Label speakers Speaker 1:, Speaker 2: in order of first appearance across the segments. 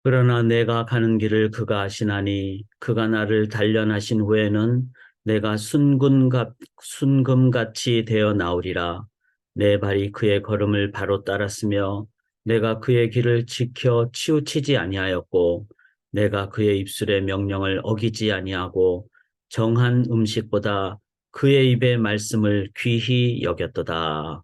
Speaker 1: 그러나 내가 가는 길을 그가 아시나니 그가 나를 단련하신 후에는 내가 순금같이 되어 나오리라. 내 발이 그의 걸음을 바로 따랐으며 내가 그의 길을 지켜 치우치지 아니하였고 내가 그의 입술의 명령을 어기지 아니하고 정한 음식보다 그의 입의 말씀을 귀히 여겼도다.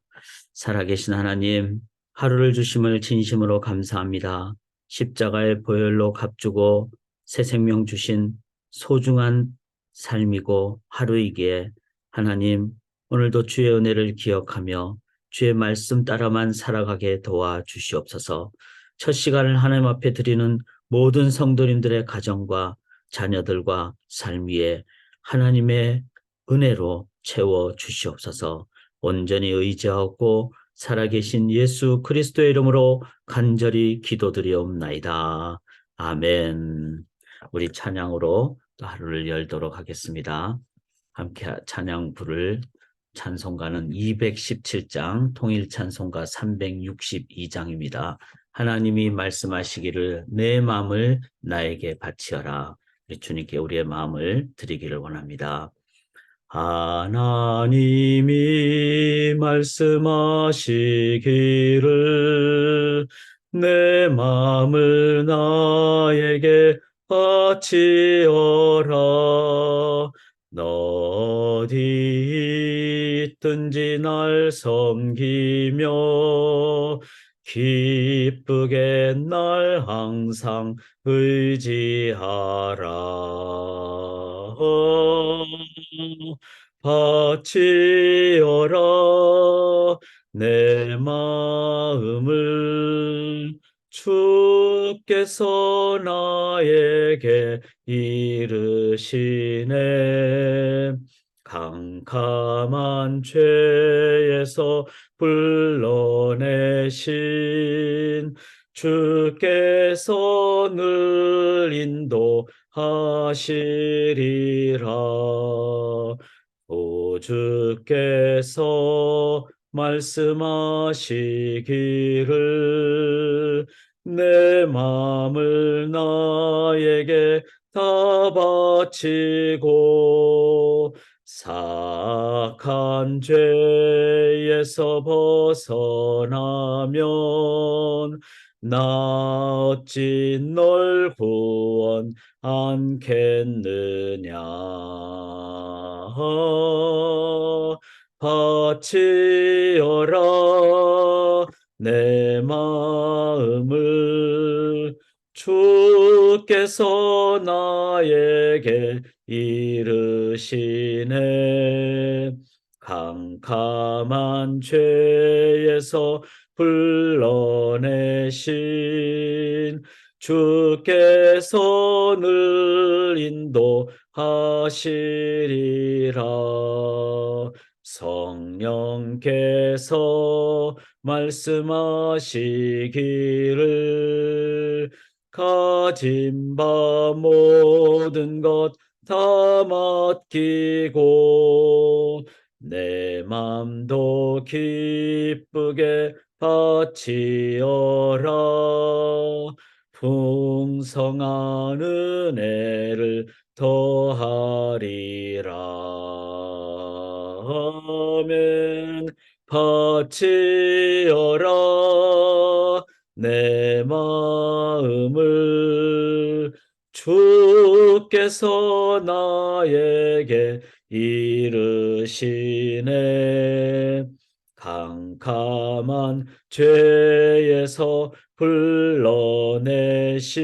Speaker 1: 살아계신 하나님, 하루를 주심을 진심으로 감사합니다. 십자가의 보혈로 값주고 새 생명 주신 소중한 삶이고 하루이기에 하나님, 오늘도 주의 은혜를 기억하며 주의 말씀 따라만 살아가게 도와주시옵소서. 첫 시간을 하나님 앞에 드리는 모든 성도님들의 가정과 자녀들과 삶 위에 하나님의 은혜로 채워 주시옵소서. 온전히 의지하고 살아계신 예수 그리스도의 이름으로 간절히 기도드리옵나이다. 아멘. 우리 찬양으로 또 하루를 열도록 하겠습니다. 함께 찬양 부를 찬송가는 217장, 통일 찬송가 362장입니다. 하나님이 말씀하시기를 내 마음을 나에게 바치어라. 우리 주님께 우리의 마음을 드리기를 원합니다. 하나님이 말씀하시기를 내 마음을 나에게 바치어라. 너 어디 있든지 날 섬기며 기쁘게 날 항상 의지하라. 바치어라 내 마음을 주께서 나에게 이르시네. 캄캄한 죄에서 불러내신 주께서 늘 인도하시리라. 오 주께서 말씀하시기를 내 마음을 나에게 다 바치고 사악한 죄에서 벗어나면 나 어찌 널 구원 않겠느냐. 바치어라 내 마음을 주께서 나에게 이르시네. 캄캄한 죄에서 불러내신 주께서 늘 인도하시리라. 성령께서 말씀하시기를 가진 바 모든 것 다 맡기고 내 맘도 기쁘게 바치어라. 풍성한 은혜를 더하리라. 아멘. 바치어라 내 마음을 주께서 나에게 이르시네. 캄캄한 죄에서 불러내신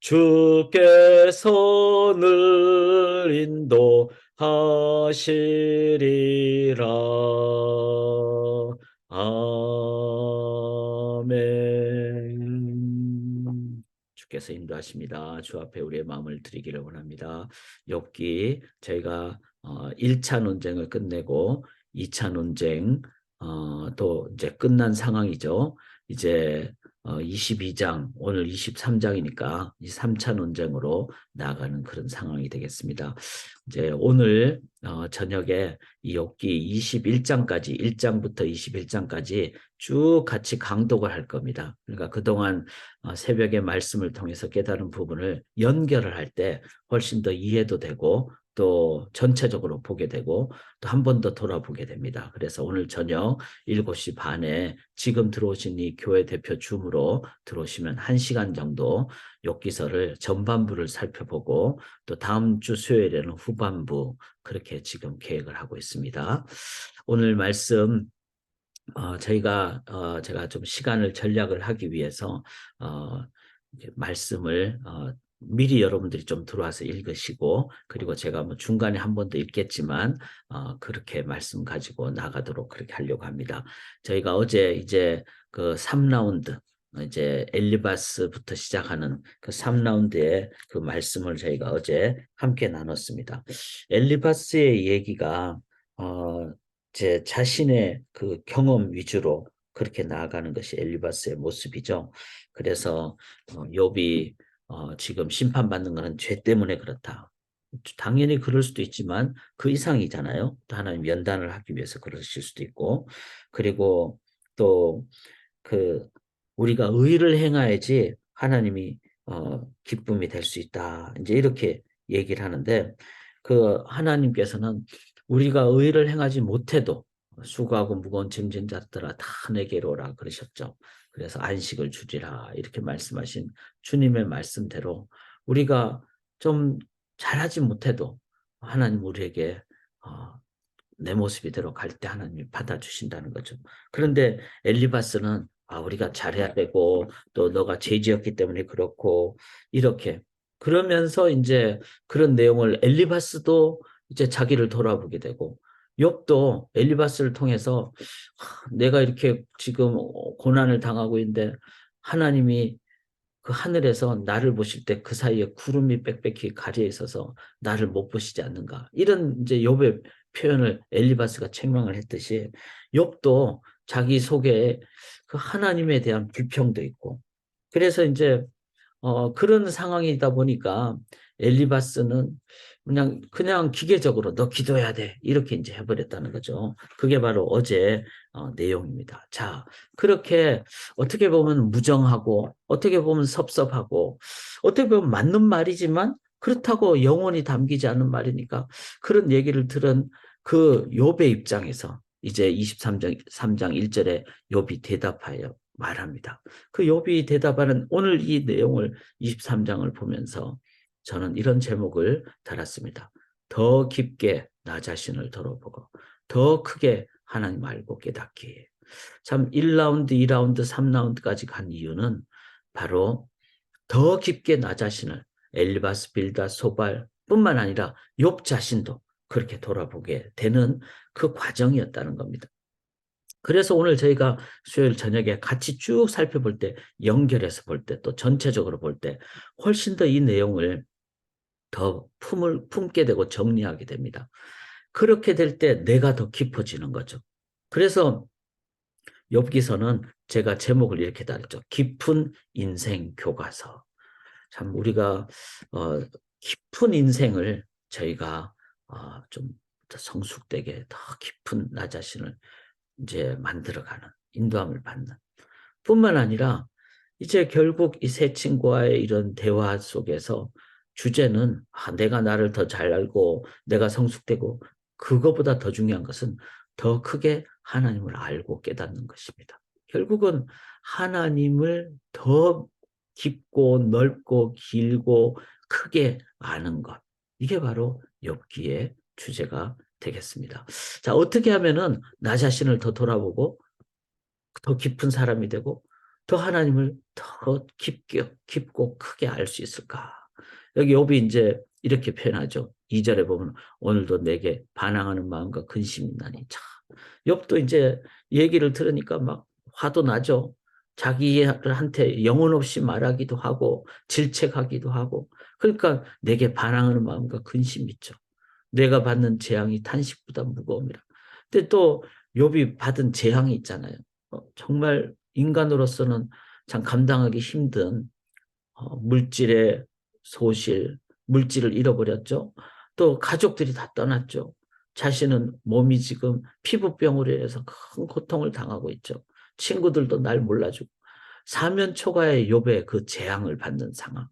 Speaker 1: 주께서 늘 인도하시리라. 아멘. 주께서 인도하십니다. 주 앞에 우리의 마음을 드리기를 원합니다. 욥기 저희가 1차 논쟁을 끝내고 2차 논쟁 또 이제 끝난 상황이죠. 이제 22장, 오늘 23장이니까 이 3차 논쟁으로 나아가는 그런 상황이 되겠습니다. 이제 오늘 저녁에 이 욥기 21장까지, 1장부터 21장까지 쭉 같이 강독을 할 겁니다. 그러니까 그동안 새벽의 말씀을 통해서 깨달은 부분을 연결을 할 때 훨씬 더 이해도 되고 또 전체적으로 보게 되고 또 한 번 더 돌아보게 됩니다. 그래서 오늘 저녁 7시 반에 지금 들어오신 이 교회 대표 줌으로 들어오시면 1시간 정도 욥기서를 전반부를 살펴보고 또 다음 주 수요일에는 후반부 그렇게 지금 계획을 하고 있습니다. 오늘 말씀 제가 좀 시간을 전략을 하기 위해서 말씀을 미리 여러분들이 좀 들어와서 읽으시고 그리고 제가 뭐 중간에 한 번 더 읽겠지만 그렇게 말씀 가지고 나가도록 그렇게 하려고 합니다. 저희가 어제 이제 그 3라운드 이제 엘리바스부터 시작하는 그 3라운드의 그 말씀을 저희가 어제 함께 나눴습니다. 엘리바스의 얘기가 제 자신의 그 경험 위주로 그렇게 나아가는 것이 엘리바스의 모습이죠. 그래서 욥이 지금 심판받는 것은 죄 때문에 그렇다. 당연히 그럴 수도 있지만 그 이상이잖아요. 또 하나님 연단을 하기 위해서 그러실 수도 있고 그리고 또 그 우리가 의를 행해야지 하나님이 기쁨이 될 수 있다. 이제 이렇게 얘기를 하는데 그 하나님께서는 우리가 의를 행하지 못해도 수고하고 무거운 짐진 자들아 다 내게로 오라 그러셨죠. 그래서 안식을 주리라 이렇게 말씀하신 주님의 말씀대로 우리가 좀 잘하지 못해도 하나님 우리에게 내 모습이대로 갈 때 하나님이 받아주신다는 거죠. 그런데 엘리바스는 우리가 잘해야 되고 또 너가 죄 지었기 때문에 그렇고 이렇게 그러면서 이제 그런 내용을 엘리바스도 이제 자기를 돌아보게 되고 욥도 엘리바스를 통해서 내가 이렇게 지금 고난을 당하고 있는데 하나님이 그 하늘에서 나를 보실 때 그 사이에 구름이 빽빽히 가려 있어서 나를 못 보시지 않는가. 이런 이제 욥의 표현을 엘리바스가 책망을 했듯이 욥도 자기 속에 그 하나님에 대한 불평도 있고 그래서 이제 그런 상황이다 보니까 엘리바스는 그냥 기계적으로 너 기도해야 돼. 이렇게 이제 해버렸다는 거죠. 그게 바로 어제 내용입니다. 자, 그렇게 어떻게 보면 무정하고 어떻게 보면 섭섭하고 어떻게 보면 맞는 말이지만 그렇다고 영혼이 담기지 않은 말이니까 그런 얘기를 들은 그 욥의 입장에서 이제 23장 3장 1절에 욥이 대답하여 말합니다. 그 욥이 대답하는 오늘 이 내용을 23장을 보면서 저는 이런 제목을 달았습니다. 더 깊게 나 자신을 돌아보고 더 크게 하나님 알고 깨닫기. 참 1라운드, 2라운드, 3라운드까지 간 이유는 바로 더 깊게 나 자신을 엘리바스, 빌다, 소발 뿐만 아니라 욥 자신도 그렇게 돌아보게 되는 그 과정이었다는 겁니다. 그래서 오늘 저희가 수요일 저녁에 같이 쭉 살펴볼 때 연결해서 볼 때 또 전체적으로 볼 때 훨씬 더 이 내용을 더 품게 되고 정리하게 됩니다. 그렇게 될 때 내가 더 깊어지는 거죠. 그래서 욥기서는 제가 제목을 이렇게 달았죠. 깊은 인생 교과서. 참 우리가 깊은 인생을 저희가 좀 더 성숙되게 더 깊은 나 자신을 이제 만들어가는 인도함을 받는 뿐만 아니라 이제 결국 이 세 친구와의 이런 대화 속에서 주제는 내가 나를 더 잘 알고 내가 성숙되고 그거보다 더 중요한 것은 더 크게 하나님을 알고 깨닫는 것입니다. 결국은 하나님을 더 깊고 넓고 길고 크게 아는 것. 이게 바로 욥기의 주제가 되겠습니다. 자, 어떻게 하면은 나 자신을 더 돌아보고 더 깊은 사람이 되고 더 하나님을 더 깊고 크게 알 수 있을까? 여기 욥이 이제 이렇게 표현하죠. 2절에 보면 오늘도 내게 반항하는 마음과 근심이 나니 참. 욥도 이제 얘기를 들으니까 막 화도 나죠. 자기한테 영혼 없이 말하기도 하고 질책하기도 하고 그러니까 내게 반항하는 마음과 근심이 있죠. 내가 받는 재앙이 탄식보다 무거움이라. 근데 또 욥이 받은 재앙이 있잖아요. 정말 인간으로서는 참 감당하기 힘든 물질의 소실, 물질을 잃어버렸죠. 또 가족들이 다 떠났죠. 자신은 몸이 지금 피부병으로 인해서 큰 고통을 당하고 있죠. 친구들도 날 몰라주고 사면초가의 욥의 그 재앙을 받는 상황.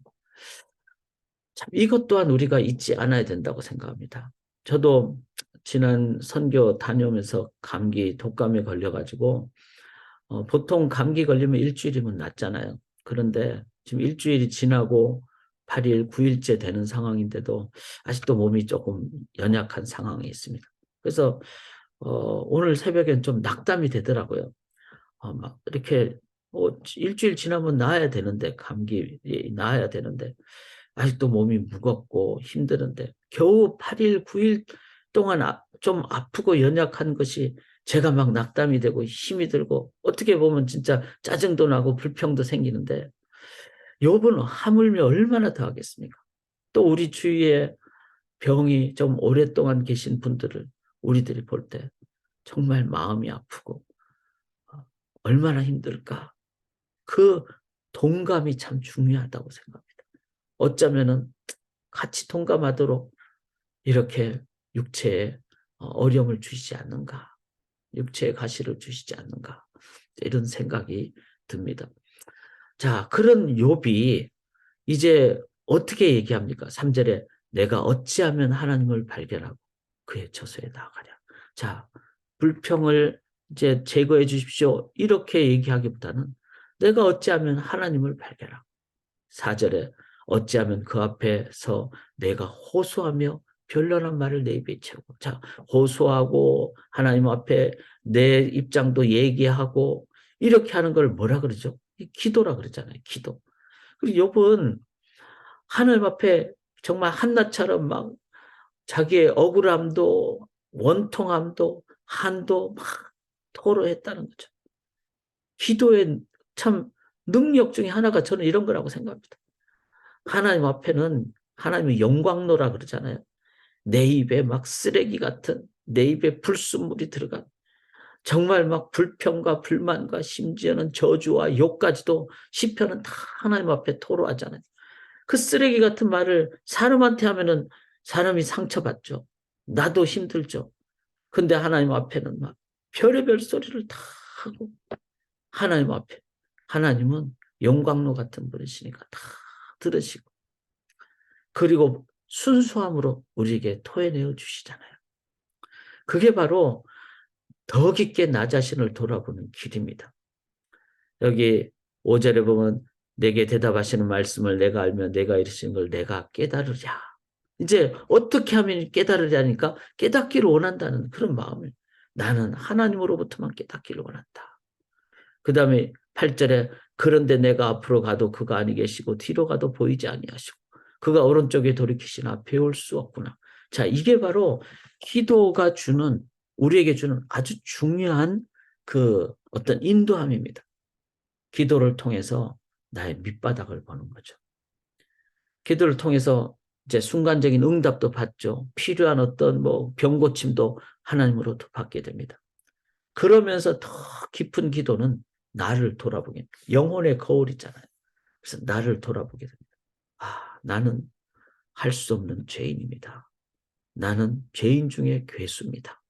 Speaker 1: 참 이것 또한 우리가 잊지 않아야 된다고 생각합니다. 저도 지난 선교 다녀오면서 감기, 독감에 걸려가지고 보통 감기 걸리면 일주일이면 낫잖아요. 그런데 지금 일주일이 지나고 8일, 9일째 되는 상황인데도 아직도 몸이 조금 연약한 상황에 있습니다. 그래서 오늘 새벽엔 좀 낙담이 되더라고요. 막 이렇게 일주일 지나면 나아야 되는데 감기 나아야 되는데 아직도 몸이 무겁고 힘드는데 겨우 8일, 9일 동안 좀 아프고 연약한 것이 제가 막 낙담이 되고 힘이 들고 어떻게 보면 진짜 짜증도 나고 불평도 생기는데 욥은 하물며 얼마나 더 하겠습니까? 또 우리 주위에 병이 좀 오랫동안 계신 분들을 우리들이 볼 때 정말 마음이 아프고 얼마나 힘들까? 그 동감이 참 중요하다고 생각합니다. 어쩌면은 같이 동감하도록 이렇게 육체에 어려움을 주시지 않는가, 육체에 가시를 주시지 않는가 이런 생각이 듭니다. 자, 그런 욥이 이제 어떻게 얘기합니까? 3절에 내가 어찌하면 하나님을 발견하고 그의 처소에 나아가랴. 자, 불평을 이제 제거해 주십시오. 이렇게 얘기하기보다는 내가 어찌하면 하나님을 발견하고 4절에 어찌하면 그 앞에서 내가 호소하며 변론한 말을 내 입에 채우고 자 호소하고 하나님 앞에 내 입장도 얘기하고 이렇게 하는 걸 뭐라 그러죠? 기도라 그러잖아요. 기도. 그리고 욥은 하나님 앞에 정말 한나처럼 막 자기의 억울함도 원통함도 한도 막 토로했다는 거죠. 기도의 참 능력 중에 하나가 저는 이런 거라고 생각합니다. 하나님 앞에는 하나님의 영광로라 그러잖아요. 내 입에 막 쓰레기 같은 내 입에 불순물이 들어간 정말 막 불평과 불만과 심지어는 저주와 욕까지도 시편은 다 하나님 앞에 토로하잖아요. 그 쓰레기 같은 말을 사람한테 하면은 사람이 상처받죠. 나도 힘들죠. 근데 하나님 앞에는 막 별의별 소리를 다 하고 하나님 앞에 하나님은 영광로 같은 분이시니까 다 들으시고 그리고 순수함으로 우리에게 토해내어 주시잖아요. 그게 바로 더 깊게 나 자신을 돌아보는 길입니다. 여기 5절에 보면 내게 대답하시는 말씀을 내가 알면 내가 이르시는 걸 내가 깨달으랴. 이제 어떻게 하면 깨달으랴니까 깨닫기를 원한다는 그런 마음을 나는 하나님으로부터만 깨닫기를 원한다. 그 다음에 8절에 그런데 내가 앞으로 가도 그가 아니 계시고 뒤로 가도 보이지 아니하시고 그가 오른쪽에 돌이키시나 배울 수 없구나. 자, 이게 바로 기도가 주는 우리에게 주는 아주 중요한 그 어떤 인도함입니다. 기도를 통해서 나의 밑바닥을 보는 거죠. 기도를 통해서 이제 순간적인 응답도 받죠. 필요한 어떤 뭐 병고침도 하나님으로부터 받게 됩니다. 그러면서 더 깊은 기도는 나를 돌아보게 영혼의 거울이잖아요. 그래서 나를 돌아보게 됩니다. 아, 나는 할 수 없는 죄인입니다. 나는 죄인 중에 괴수입니다.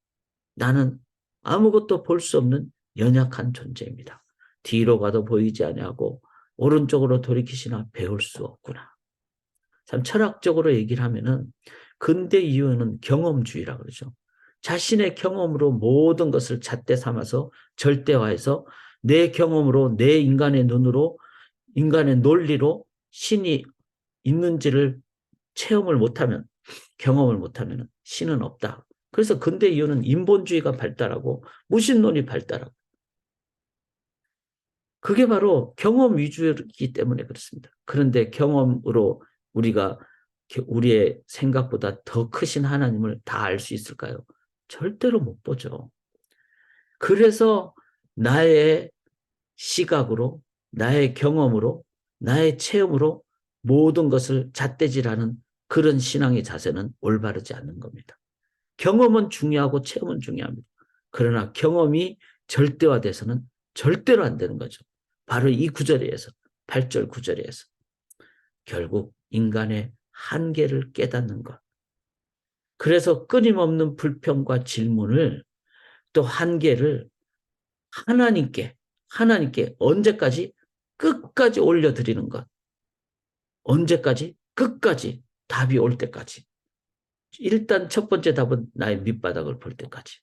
Speaker 1: 나는 아무것도 볼 수 없는 연약한 존재입니다. 뒤로 가도 보이지 아니하고 오른쪽으로 돌이키시나 배울 수 없구나. 참 철학적으로 얘기를 하면은 근대 이유는 경험주의라 그러죠. 자신의 경험으로 모든 것을 잣대 삼아서 절대화해서 내 경험으로 내 인간의 눈으로 인간의 논리로 신이 있는지를 체험을 못하면 경험을 못하면 신은 없다. 그래서 근대 이유는 인본주의가 발달하고 무신론이 발달하고 그게 바로 경험 위주이기 때문에 그렇습니다. 그런데 경험으로 우리가 우리의 생각보다 더 크신 하나님을 다 알 수 있을까요? 절대로 못 보죠. 그래서 나의 시각으로, 나의 경험으로, 나의 체험으로 모든 것을 잣대질하는 그런 신앙의 자세는 올바르지 않는 겁니다. 경험은 중요하고 체험은 중요합니다. 그러나 경험이 절대화돼서는 절대로 안 되는 거죠. 바로 이 구절에서 8절 구절에서 결국 인간의 한계를 깨닫는 것. 그래서 끊임없는 불평과 질문을 또 한계를 하나님께 언제까지? 끝까지 올려드리는 것. 언제까지? 끝까지 답이 올 때까지. 일단 첫 번째 답은 나의 밑바닥을 볼 때까지.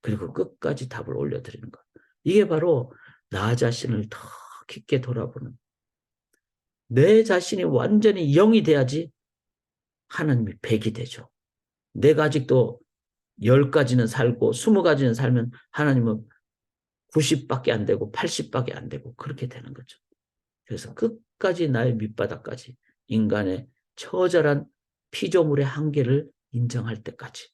Speaker 1: 그리고 끝까지 답을 올려드리는 것. 이게 바로 나 자신을 더 깊게 돌아보는, 내 자신이 완전히 0이 돼야지 하나님이 100이 되죠. 내가 아직도 10가지는 살고 20가지는 살면 하나님은 90밖에 안 되고 80밖에 안 되고 그렇게 되는 거죠. 그래서 끝까지 나의 밑바닥까지 인간의 처절한 피조물의 한계를 인정할 때까지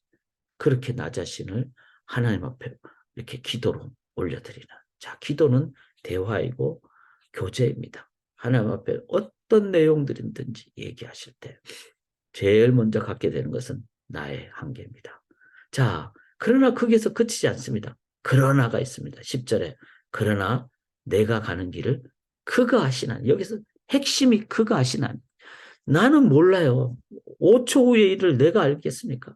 Speaker 1: 그렇게 나 자신을 하나님 앞에 이렇게 기도로 올려드리는. 자, 기도는 대화이고 교제입니다. 하나님 앞에 어떤 내용들이든지 얘기하실 때 제일 먼저 갖게 되는 것은 나의 한계입니다. 자, 그러나 거기서 그치지 않습니다. 그러나가 있습니다. 10절에 그러나 내가 가는 길을 그가 아시나니. 여기서 핵심이 그가 아시나니. 나는 몰라요. 5초 후의 일을 내가 알겠습니까?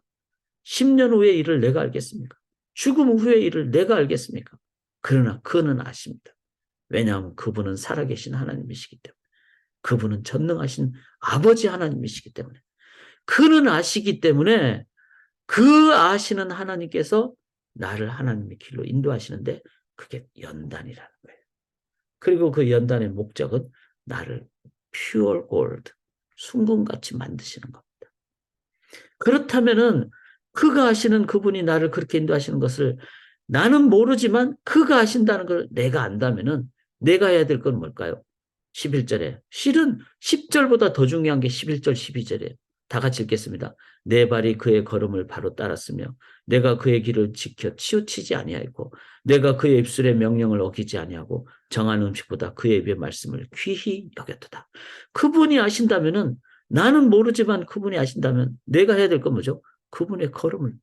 Speaker 1: 10년 후의 일을 내가 알겠습니까? 죽음 후의 일을 내가 알겠습니까? 그러나 그는 아십니다. 왜냐하면 그분은 살아계신 하나님이시기 때문에. 그분은 전능하신 아버지 하나님이시기 때문에. 그는 아시기 때문에 그 아시는 하나님께서 나를 하나님의 길로 인도하시는데 그게 연단이라는 거예요. 그리고 그 연단의 목적은 나를 pure gold, 순금같이 만드시는 겁니다. 그렇다면은 그가 아시는 그분이 나를 그렇게 인도하시는 것을 나는 모르지만 그가 아신다는 걸 내가 안다면은 내가 해야 될 건 뭘까요? 11절에. 실은 10절보다 더 중요한 게 11절, 12절이에요. 다 같이 읽겠습니다. 내 발이 그의 걸음을 바로 따랐으며 내가 그의 길을 지켜 치우치지 아니하였고 내가 그의 입술의 명령을 어기지 아니하고 정한 음식보다 그의 입의 말씀을 귀히 여겼도다. 그분이 아신다면은 나는 모르지만 그분이 아신다면 내가 해야 될 건 뭐죠? 그분의 걸음을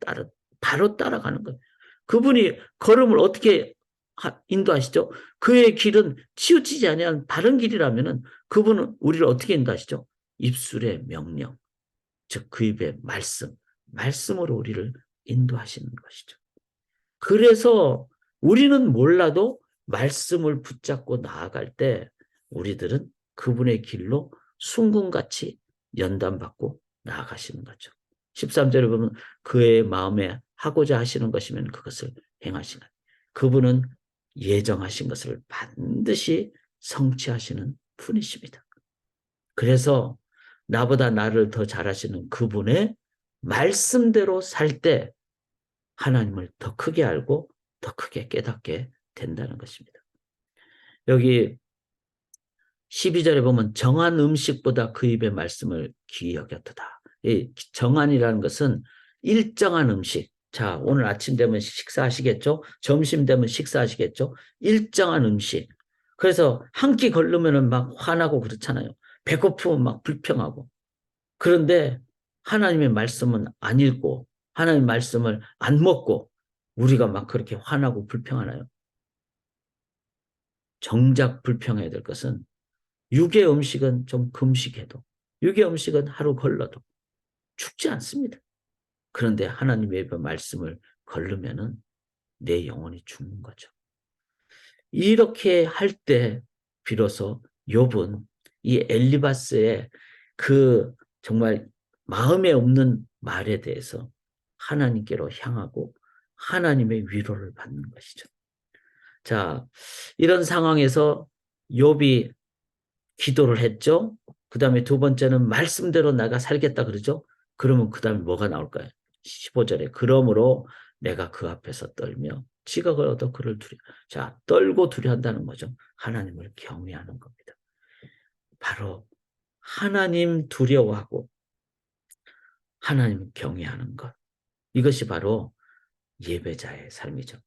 Speaker 1: 바로 따라가는 거예요. 그분이 걸음을 어떻게 인도하시죠? 그의 길은 치우치지 아니한 바른 길이라면은 그분은 우리를 어떻게 인도하시죠? 입술의 명령, 즉 그 입의 말씀으로 우리를 인도하시는 것이죠. 그래서 우리는 몰라도 말씀을 붙잡고 나아갈 때 우리들은 그분의 길로 순금같이 연단받고 나아가시는 거죠. 13절에 보면 그의 마음에 하고자 하시는 것이면 그것을 행하시는. 그분은 예정하신 것을 반드시 성취하시는 분이십니다. 그래서 나보다 나를 더 잘하시는 그분의 말씀대로 살 때 하나님을 더 크게 알고 더 크게 깨닫게 된다는 것입니다. 여기 12절에 보면 정한 음식보다 그 입의 말씀을 귀히 여겼도다. 이 정한이라는 것은 일정한 음식. 자, 오늘 아침 되면 식사하시겠죠? 점심 되면 식사하시겠죠? 일정한 음식. 그래서 한 끼 걸르면 막 화나고 그렇잖아요. 배고프면 막 불평하고. 그런데 하나님의 말씀은 안 읽고 하나님의 말씀을 안 먹고 우리가 막 그렇게 화나고 불평하나요? 정작 불평해야 될 것은 육의 음식은 좀 금식해도 육의 음식은 하루 걸러도 죽지 않습니다. 그런데 하나님의 말씀을 걸르면은 내 영혼이 죽는 거죠. 이렇게 할 때 비로소 욥은 이 엘리바스의 그 정말 마음에 없는 말에 대해서 하나님께로 향하고 하나님의 위로를 받는 것이죠. 자, 이런 상황에서 욥이 기도를 했죠. 그 다음에 두 번째는 말씀대로 내가 살겠다 그러죠. 그러면 그 다음에 뭐가 나올까요? 15절에 그러므로 내가 그 앞에서 떨며 지각을 얻어 그를 두려. 자, 떨고 두려한다는 거죠. 하나님을 경외하는 겁니다. 바로 하나님 두려워하고 하나님 경외하는 것. 이것이 바로 예배자의 삶이죠.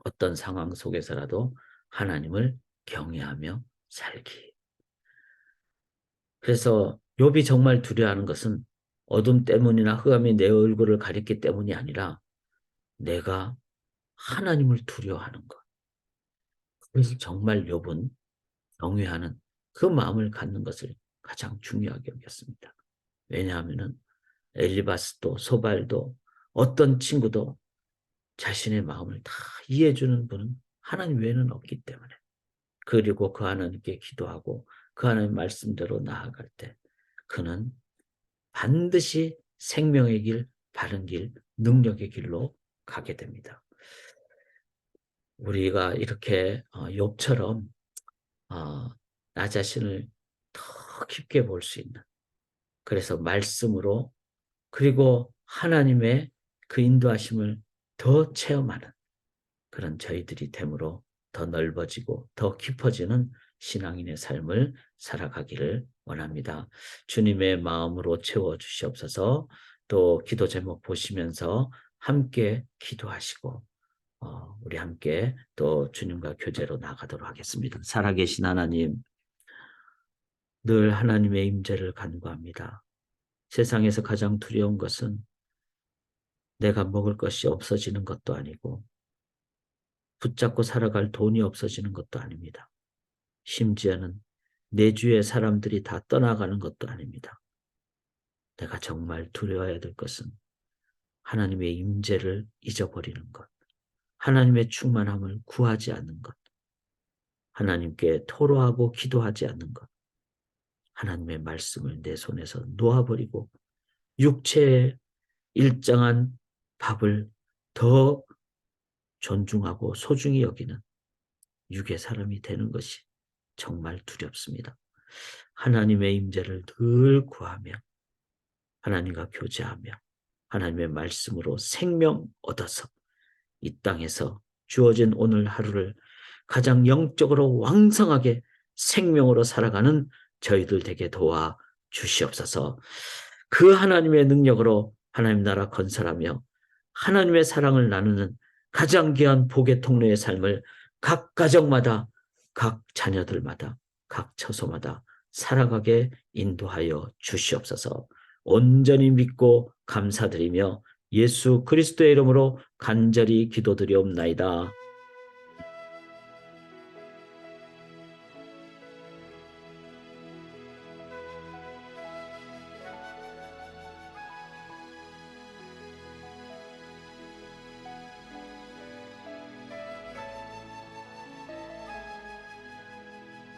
Speaker 1: 어떤 상황 속에서라도 하나님을 경외하며 살기. 그래서 욥이 정말 두려워하는 것은 어둠 때문이나 흑암이 내 얼굴을 가렸기 때문이 아니라 내가 하나님을 두려워하는 것. 그래서 정말 욥은 경외하는 그 마음을 갖는 것을 가장 중요하게 여겼습니다. 왜냐하면 엘리바스도 소발도 어떤 친구도 자신의 마음을 다 이해해주는 분은 하나님 외에는 없기 때문에, 그리고 그 하나님께 기도하고 그 하나님 말씀대로 나아갈 때 그는 반드시 생명의 길, 바른 길, 능력의 길로 가게 됩니다. 우리가 이렇게 욥처럼 나 자신을 더 깊게 볼 수 있는, 그래서 말씀으로, 그리고 하나님의 그 인도하심을 더 체험하는 그런 저희들이 됨으로 더 넓어지고 더 깊어지는 신앙인의 삶을 살아가기를 원합니다. 주님의 마음으로 채워주시옵소서. 또 기도 제목 보시면서 함께 기도하시고 우리 함께 또 주님과 교제로 나가도록 하겠습니다. 살아계신 하나님, 늘 하나님의 임재를 간구합니다. 세상에서 가장 두려운 것은 내가 먹을 것이 없어지는 것도 아니고 붙잡고 살아갈 돈이 없어지는 것도 아닙니다. 심지어는 내 주위의 사람들이 다 떠나가는 것도 아닙니다. 내가 정말 두려워해야 될 것은 하나님의 임재를 잊어버리는 것, 하나님의 충만함을 구하지 않는 것, 하나님께 토로하고 기도하지 않는 것, 하나님의 말씀을 내 손에서 놓아버리고 육체의 일정한 밥을 더 존중하고 소중히 여기는 육의 사람이 되는 것이 정말 두렵습니다. 하나님의 임재를 늘 구하며 하나님과 교제하며 하나님의 말씀으로 생명 얻어서 이 땅에서 주어진 오늘 하루를 가장 영적으로 왕성하게 생명으로 살아가는 저희들 되게 도와 주시옵소서. 그 하나님의 능력으로 하나님 나라 건설하며 하나님의 사랑을 나누는 가장 귀한 복의 통로의 삶을 각 가정마다, 각 자녀들마다, 각 처소마다 살아가게 인도하여 주시옵소서. 온전히 믿고 감사드리며 예수 그리스도의 이름으로 간절히 기도드리옵나이다.